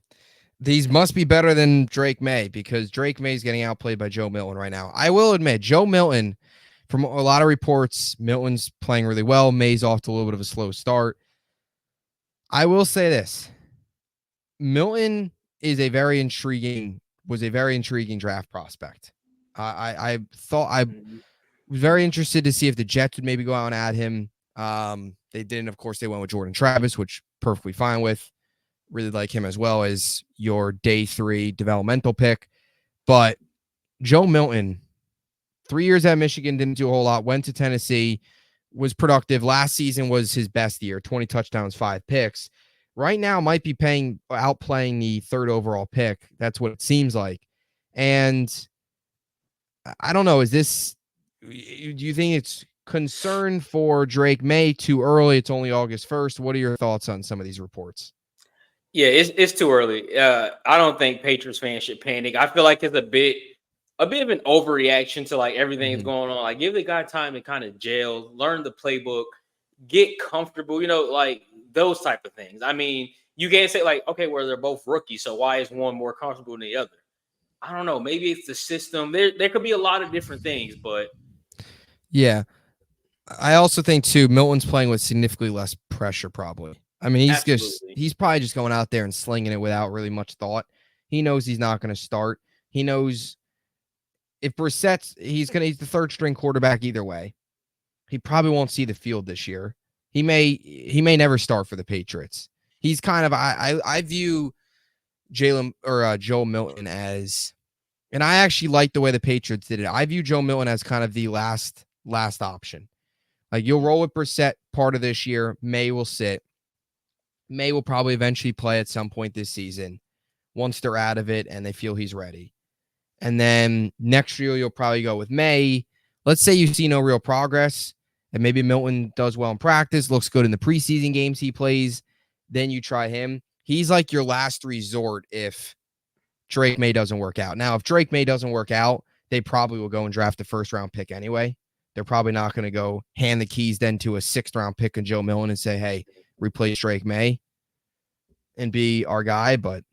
These must be better than Drake May because Drake May is getting outplayed by Joe Milton right now. I will admit, Joe Milton, from a lot of reports, Milton's playing really well. May's off to a little bit of a slow start. I will say this. Milton was a very intriguing draft prospect. I thought I was very interested to see if the Jets would maybe go out and add him. They didn't. Of course, they went with Jordan Travis, which perfectly fine with. Really like him as well as your day 3 developmental pick. But Joe Milton, 3 years at Michigan, didn't do a whole lot. Went to Tennessee, was productive. Last season was his best year, 20 touchdowns, 5 picks. Right now might be outplaying the 3rd overall pick. That's what it seems like. And I don't know, do you think it's concern for Drake May too early? It's only August 1st. What are your thoughts on some of these reports? Yeah, it's too early. I don't think Patriots fans should panic. I feel like it's a bit of an overreaction to like everything that's going on. Like, give the guy time to kind of gel, learn the playbook, get comfortable, you know, like those type of things. I mean, you can't say like, okay, well, they're both rookies, so why is one more comfortable than the other? I don't know. Maybe it's the system. There could be a lot of different things, but yeah. I also think too, Milton's playing with significantly less pressure, probably. I mean, he's probably just going out there and slinging it without really much thought. He knows he's not going to start. He knows if Brissett's he's the 3rd string quarterback either way. He probably won't see the field this year. He may never start for the Patriots. He's kind of I view Joe Milton as, and I actually like the way the Patriots did it. I view Joe Milton as kind of the last option. Like, you'll roll with Brissett part of this year. May will sit. May will probably eventually play at some point this season once they're out of it and they feel he's ready. And then next year, you'll probably go with May. Let's say you see no real progress and maybe Milton does well in practice, looks good in the preseason games he plays. Then you try him. He's like your last resort if Drake May doesn't work out. Now, if Drake May doesn't work out, they probably will go and draft a 1st-round pick anyway. They're probably not going to go hand the keys then to a 6th-round pick in Joe Milton and say, hey, replace Drake May and be our guy. But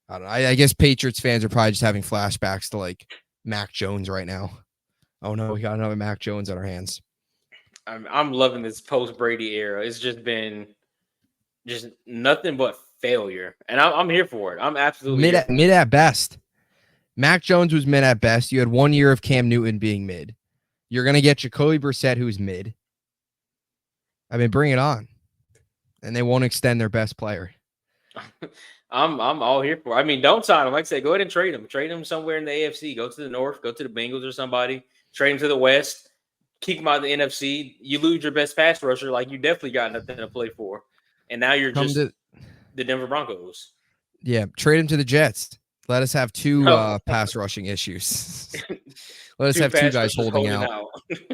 I don't know. I guess Patriots fans are probably just having flashbacks to like Mac Jones right now. Oh no, we got another Mac Jones on our hands. I'm loving this post Brady era. It's just been just nothing but failure, and I'm here for it. I'm absolutely mid at best. Mac Jones was mid at best. You had 1 year of Cam Newton being mid. You're going to get Jacoby Brissett, who's mid. I mean, bring it on. And they won't extend their best player. I'm all here for it. I mean, don't sign him. Like I said, go ahead and trade him. Trade him somewhere in the AFC. Go to the North. Go to the Bengals or somebody. Trade him to the West. Keep him out of the NFC. You lose your best pass rusher. Like, you definitely got nothing to play for. And now you're just the Denver Broncos. Yeah, trade him to the Jets. Let us have 2 pass rushing issues. Let us have 2 guys holding out.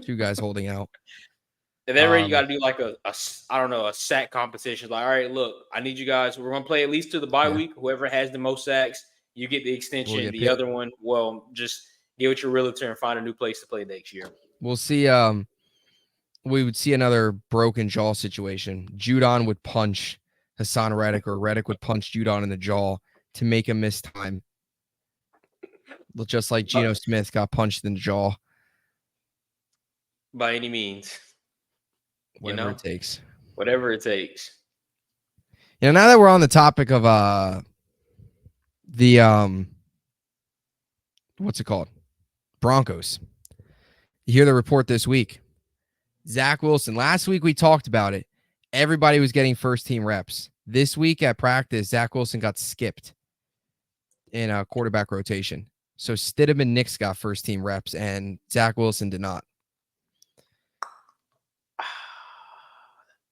2 guys holding out. And then you got to do like a sack competition. Like, all right, look, I need you guys. We're going to play at least to the bye week. Whoever has the most sacks, you get the extension. The other one, well, just get with your realtor and find a new place to play next year. We'll see. We would see another broken jaw situation. Judon would punch Hassan Reddick, or Reddick would punch Judon in the jaw to make him miss time. Just like Geno Smith got punched in the jaw. By any means. Whatever it takes. Whatever it takes. You know, now that we're on the topic of the what's it called? Broncos. You hear the report this week. Zach Wilson. Last week we talked about it. Everybody was getting 1st-team reps. This week at practice, Zach Wilson got skipped in a quarterback rotation. So Stidham and Nix got 1st-team reps, and Zach Wilson did not.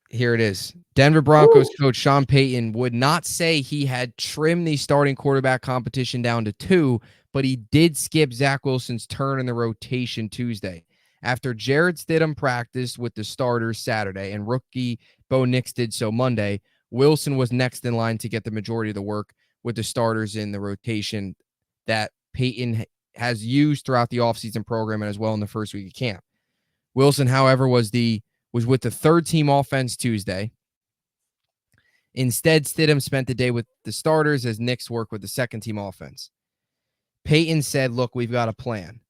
Here it is. Denver Broncos Woo. coach Sean Payton would not say he had trimmed the starting quarterback competition down to 2, but he did skip Zach Wilson's turn in the rotation Tuesday. After Jarrett Stidham practiced with the starters Saturday and rookie Bo Nix did so Monday, Wilson was next in line to get the majority of the work with the starters in the rotation that Payton has used throughout the offseason program and as well in the first week of camp. Wilson, however, was with the third team offense Tuesday. Instead, Stidham spent the day with the starters as Nix worked with the second team offense. Payton said, look, we've got a plan.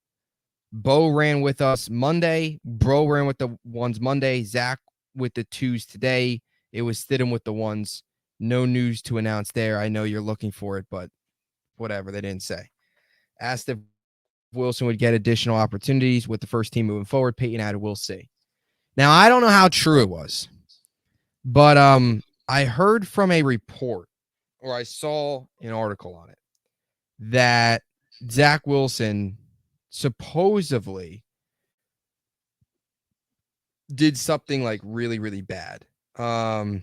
Bo ran with us Monday. Bro ran with the ones Monday. Zach with the twos today. It was Stidham with the ones. No news to announce there. I know you're looking for it, but whatever, they didn't say. Asked if Wilson would get additional opportunities with the first team moving forward. Payton added, we'll see. Now, I don't know how true it was, but I heard from a report, or I saw an article on it, that Zach Wilson supposedly did something like really, really bad. So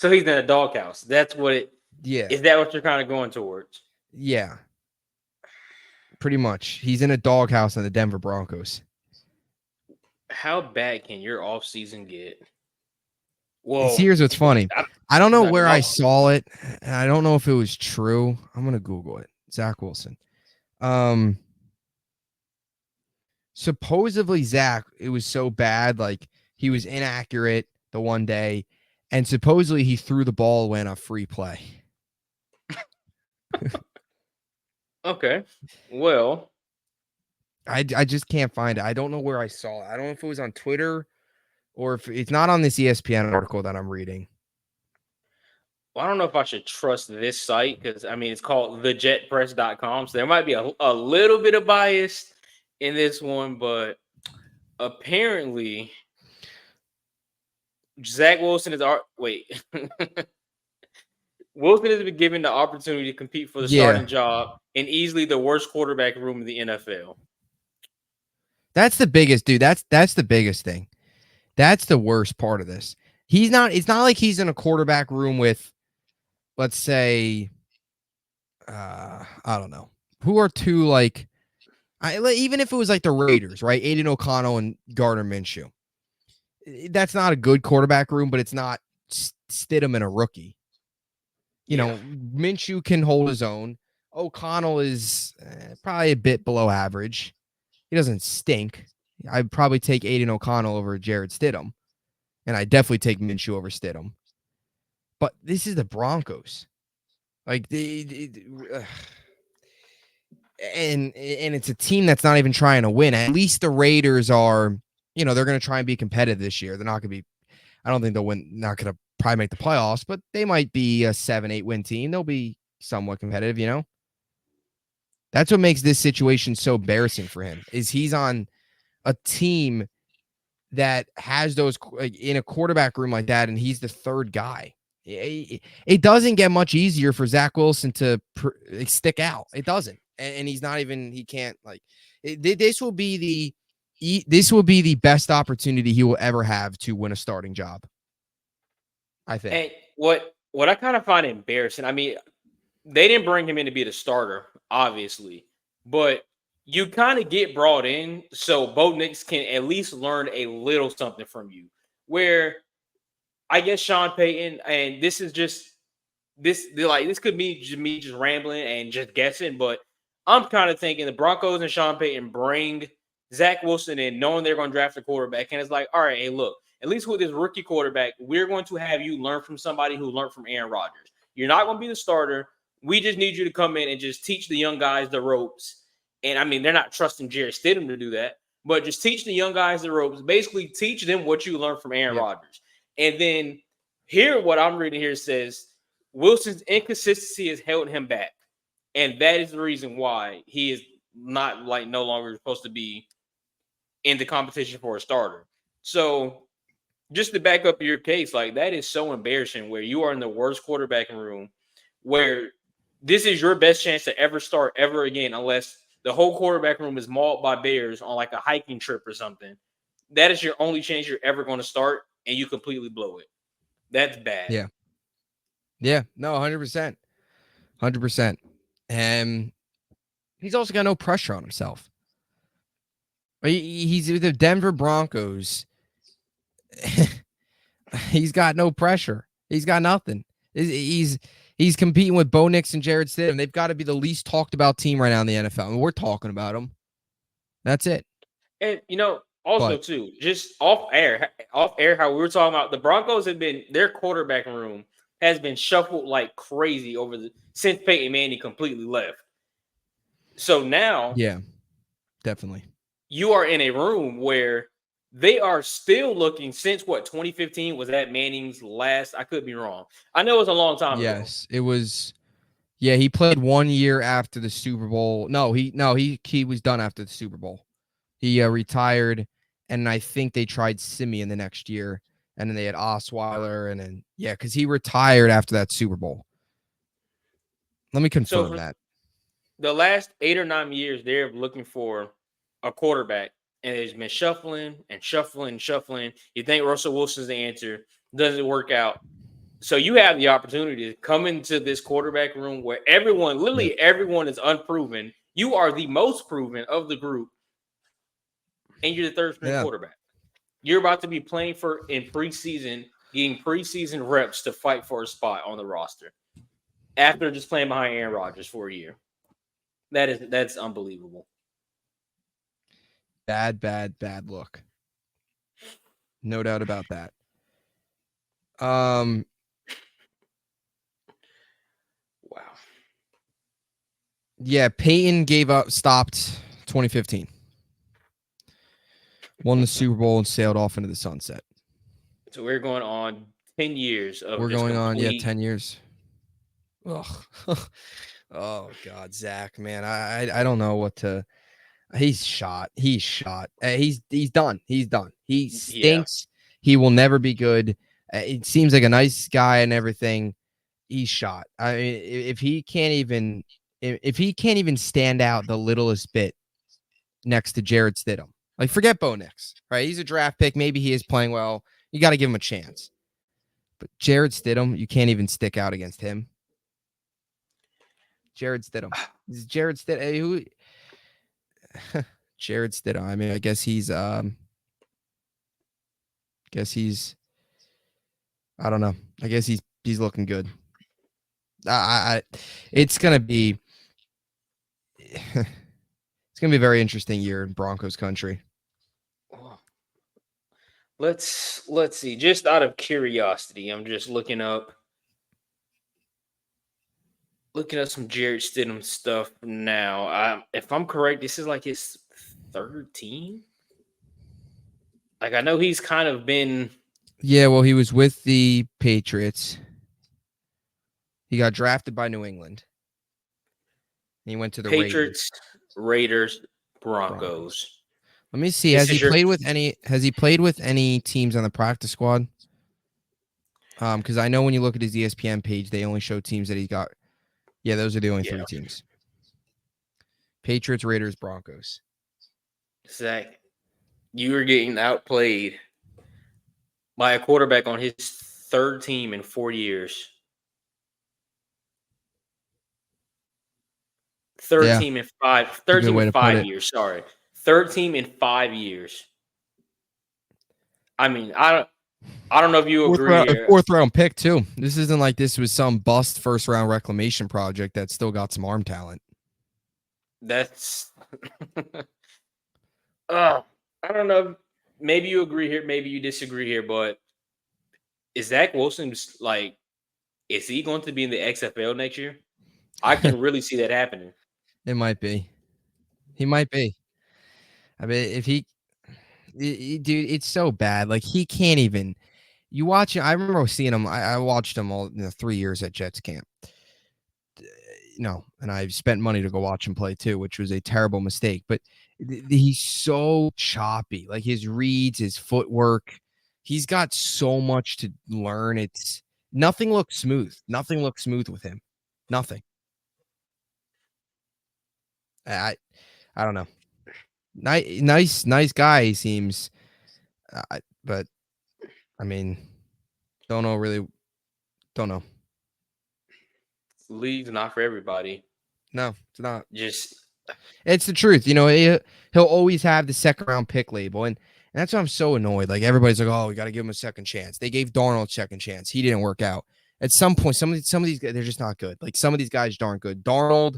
he's in a doghouse. That's what it. Yeah. Is that what you're kind of going towards? Yeah. Pretty much. He's in a doghouse on the Denver Broncos. How bad can your offseason get? Well, here's what's funny. I don't know where I saw it, and I don't know if it was true. I'm gonna Google it. Zach Wilson. Supposedly Zach, it was so bad, like he was inaccurate the one day, and supposedly he threw the ball away on a free play. Okay. Well, I just can't find it. I don't know where I saw it. I don't know if it was on Twitter or if it's not on this ESPN article that I'm reading. Well, I don't know if I should trust this site because, I mean, it's called thejetpress.com. So there might be a little bit of bias in this one, but apparently Zach Wilson is Wilson has been given the opportunity to compete for the starting job in easily the worst quarterback room in the NFL. That's the biggest, dude. That's the biggest thing. That's the worst part of this. It's not like he's in a quarterback room with, let's say, I don't know. Who are two, like, even if it was like the Raiders, right? Aiden O'Connell and Gardner Minshew. That's not a good quarterback room, but it's not Stidham and a rookie. You know, Minshew can hold his own. O'Connell is probably a bit below average. He doesn't stink. I'd probably take Aiden O'Connell over Jarrett Stidham. And I definitely take Minshew over Stidham. But this is the Broncos. Like, and it's a team that's not even trying to win. At least the Raiders are, they're going to try and be competitive this year. They're not going to be, I don't think they'll win, not going to probably make the playoffs, but they might be a 7-8 win team. They'll be somewhat competitive, That's what makes this situation so embarrassing for him, is he's on a team that has those in a quarterback room like that, and he's the third guy. It doesn't get much easier for Zach Wilson to stick out. It doesn't, and he's not even. He can't this will be the best opportunity he will ever have to win a starting job, I think. And what I kind of find embarrassing, I mean, they didn't bring him in to be the starter, obviously, but you kind of get brought in so Bo Nix can at least learn a little something from you. Where I guess Sean Payton, and this is just this could be me just rambling and just guessing, but I'm kind of thinking the Broncos and Sean Payton bring Zach Wilson in, knowing they're going to draft a quarterback, and it's like, all right, hey, look, at least with this rookie quarterback, we're going to have you learn from somebody who learned from Aaron Rodgers. You're not going to be the starter. We just need you to come in and just teach the young guys the ropes. And I mean, they're not trusting Jarrett Stidham to do that, but just teach the young guys the ropes. Basically, teach them what you learned from Aaron Rodgers. And then here, what I'm reading here says Wilson's inconsistency has held him back. And that is the reason why he is not no longer supposed to be in the competition for a starter. So just to back up your case, that is so embarrassing where you are in the worst quarterbacking room where this is your best chance to ever start ever again, unless the whole quarterback room is mauled by bears on a hiking trip or something. That is your only chance you're ever going to start. and you completely blow it. That's bad. Yeah. Yeah. No, 100%. 100%. And he's also got no pressure on himself. He's with the Denver Broncos. He's got no pressure. He's got nothing. He's competing with Bo Nix and Jarrett Stidham. They've got to be the least talked about team right now in the NFL. I mean, we're talking about them. That's it. And also too, just off air, how we were talking about the Broncos have been their quarterback room has been shuffled like crazy since Peyton Manning completely left. So now, yeah, definitely, you are in a room where they are still looking since 2015 was that Manning's last. I could be wrong. I know it was a long time ago. Yes, it was. Yeah, he played 1 year after the Super Bowl. No, he was done after the Super Bowl. He retired, and I think they tried Simeon the next year, and then they had Osweiler, and then because he retired after that Super Bowl. Let me confirm that. The last 8 or 9 years, they're looking for a quarterback, and it's been shuffling and shuffling and shuffling. You think Russell Wilson's the answer, doesn't work out. So you have the opportunity to come into this quarterback room where literally everyone is unproven. You are the most proven of the group, and you're the third string quarterback. You're about to be playing in preseason, getting preseason reps to fight for a spot on the roster after just playing behind Aaron Rodgers for a year. That's unbelievable. Bad look. No doubt about that. Wow. Yeah, Peyton stopped 2015. Won the Super Bowl and sailed off into the sunset. So we're going on 10 years of We're going on 10 years. Ugh. Oh God, Zach, man. I don't know what to. He's shot. He's done. He's done. He stinks. Yeah. He will never be good. It seems like a nice guy and everything. He's shot. I mean, if he can't even stand out the littlest bit next to Jarrett Stidham, like forget Bo Nix, right? He's a draft pick. Maybe he is playing well. You got to give him a chance. But Jarrett Stidham, you can't even stick out against him. Jarrett Stidham. Jarrett Stidham. Jarrett Stidham. I mean, I guess he's I don't know. I guess he's looking good. It's gonna be a very interesting year in Broncos country. Let's see. Just out of curiosity, I'm just looking up some Jarrett Stidham stuff now. If I'm correct, this is like his third team. Like I know he's kind of been. Yeah, well, he was with the Patriots. He got drafted by New England. He went to the Patriots, Raiders, Broncos. Let me see. Has he played with any teams on the practice squad? Because I know when you look at his ESPN page, they only show teams that he got. Yeah, those are the only 3 teams. Patriots, Raiders, Broncos. Zach, you are getting outplayed by a quarterback on his third team in 4 years. Third team in 5 years. Sorry. Third team in 5 years. I mean, I don't know if you agree. Fourth round pick too. This isn't like this was some bust first round reclamation project that still got some arm talent. That's I don't know. Maybe you agree here, maybe you disagree here, but is Zach Wilson is he going to be in the XFL next year? I can really see that happening. It might be. He might be. I mean, if he dude, it's so bad. Like he can't even. You watch it. I remember seeing him. I watched him all 3 years at Jets camp. And I spent money to go watch him play too, which was a terrible mistake. But he's so choppy. Like his reads, his footwork. He's got so much to learn. Nothing looks smooth. Nothing looks smooth with him. Nothing. I don't know. Nice guy, he seems. But I mean, don't know really. Don't know. League's not for everybody. No, it's not. Just It's the truth. He'll always have the second round pick label. And that's why I'm so annoyed. Like everybody's like, oh, we got to give him a second chance. They gave Darnold a second chance. He didn't work out. At some point, some of these guys, they're just not good. Like some of these guys aren't good. Darnold,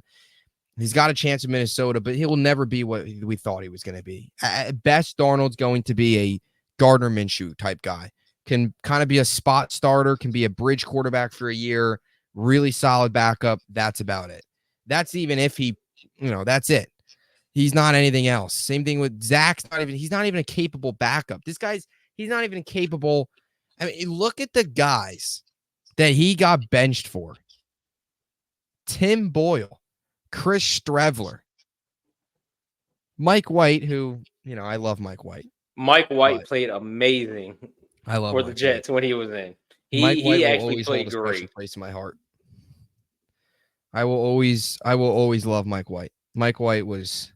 he's got a chance in Minnesota, but he'll never be what we thought he was going to be. At best, Darnold's going to be a Gardner Minshew type guy. Can kind of be a spot starter, can be a bridge quarterback for a year, really solid backup. That's about it. That's even if that's it. He's not anything else. Same thing with Zach's he's not even a capable backup. He's not even capable. I mean, look at the guys that he got benched for. Tim Boyle, Chris Strevler, Mike White, who, I love Mike White. Mike White played amazing for the Jets when he was in. Mike White he will actually always played hold a great. special place in my heart. I will always love Mike White. Mike White was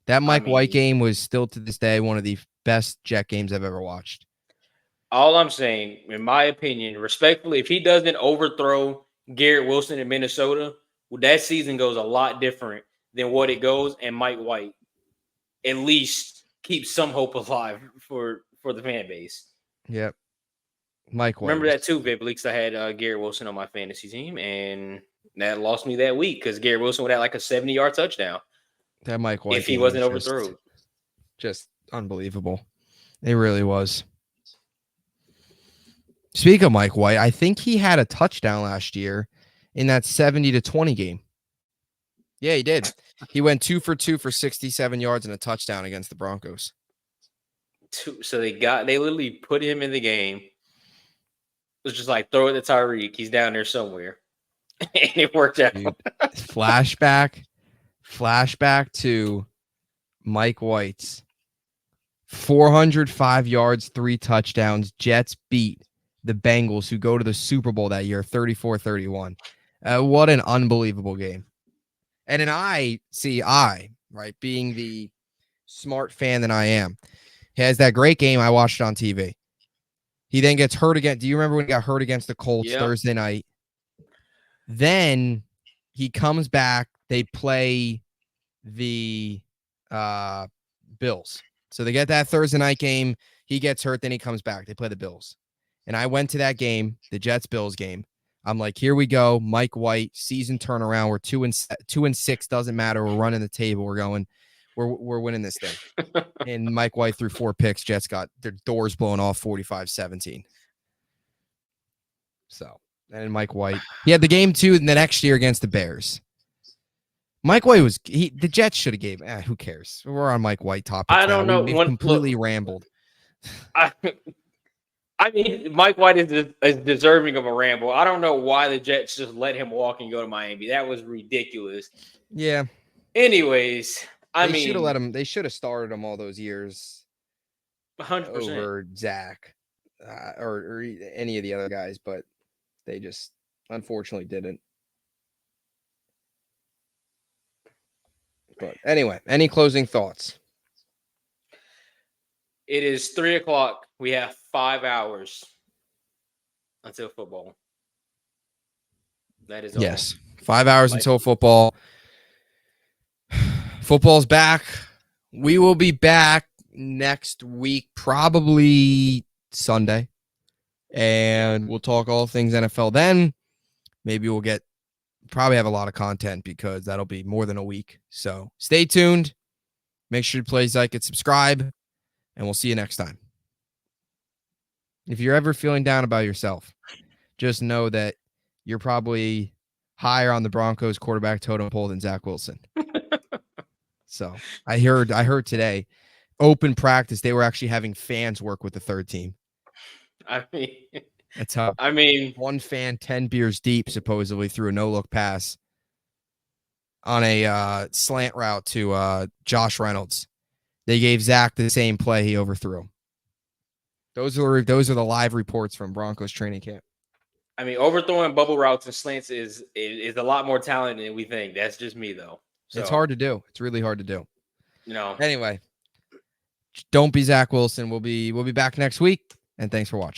White game was still to this day one of the best Jet games I've ever watched. All I'm saying, in my opinion, respectfully, if he doesn't overthrow Garrett Wilson in Minnesota, that season goes a lot different than what it goes, and Mike White at least keeps some hope alive for the fan base. Yep. Mike White. Remember that too, Vip Leaks. I had Garrett Wilson on my fantasy team, and that lost me that week because Garrett Wilson would have like a 70-yard touchdown. That Mike White, if he wasn't overthrown. Just unbelievable. It really was. Speak of Mike White, I think he had a touchdown last year in that 70-20 game. Yeah, he did. He went 2 for 2 for 67 yards and a touchdown against the Broncos. So they literally put him in the game. It was just like, throw it to Tyreek. He's down there somewhere. And it worked out. Dude, flashback to Mike White's 405 yards, 3 touchdowns. Jets beat the Bengals, who go to the Super Bowl that year, 34-31. What an unbelievable game. And being the smart fan that I am, he has that great game. I watched it on TV. He then gets hurt again. Do you remember when he got hurt against the Colts Thursday night? Then he comes back. They play the Bills. So they get that Thursday night game. He gets hurt. Then he comes back. They play the Bills. And I went to that game, the Jets-Bills game. I'm like, here we go. Mike White, season turnaround. We're 2-6. Doesn't matter. We're running the table. We're winning this thing. And Mike White threw 4 picks. Jets got their doors blown off 45-17. So, and Mike White, he had the game too the next year against the Bears. Mike White the Jets should have gave. Who cares? We're on Mike White topics. I don't know. We've completely rambled. I mean, Mike White is deserving of a ramble. I don't know why the Jets just let him walk and go to Miami. That was ridiculous. Yeah. Anyways, they should have let him. They should have started him all those years. 100% over Zach or any of the other guys, but they just unfortunately didn't. But anyway, any closing thoughts? It is 3:00. We have 5 hours until football. That is all. Yes, 5 hours until football. Football's back. We will be back next week, probably Sunday, and we'll talk all things NFL then. Maybe we'll probably have a lot of content because that'll be more than a week. So stay tuned. Make sure to play like and subscribe, and we'll see you next time. If you're ever feeling down about yourself, just know that you're probably higher on the Broncos quarterback totem pole than Zach Wilson. So I heard today, open practice, they were actually having fans work with the third team. I mean, that's how. I mean, one fan 10 beers deep supposedly threw a no-look pass on a slant route to Josh Reynolds. They gave Zach the same play he overthrew. Those are the live reports from Broncos training camp. I mean, overthrowing bubble routes and slants is a lot more talent than we think. That's just me, though. So, it's hard to do. It's really hard to do. Anyway, don't be Zach Wilson. We'll be back next week, and thanks for watching.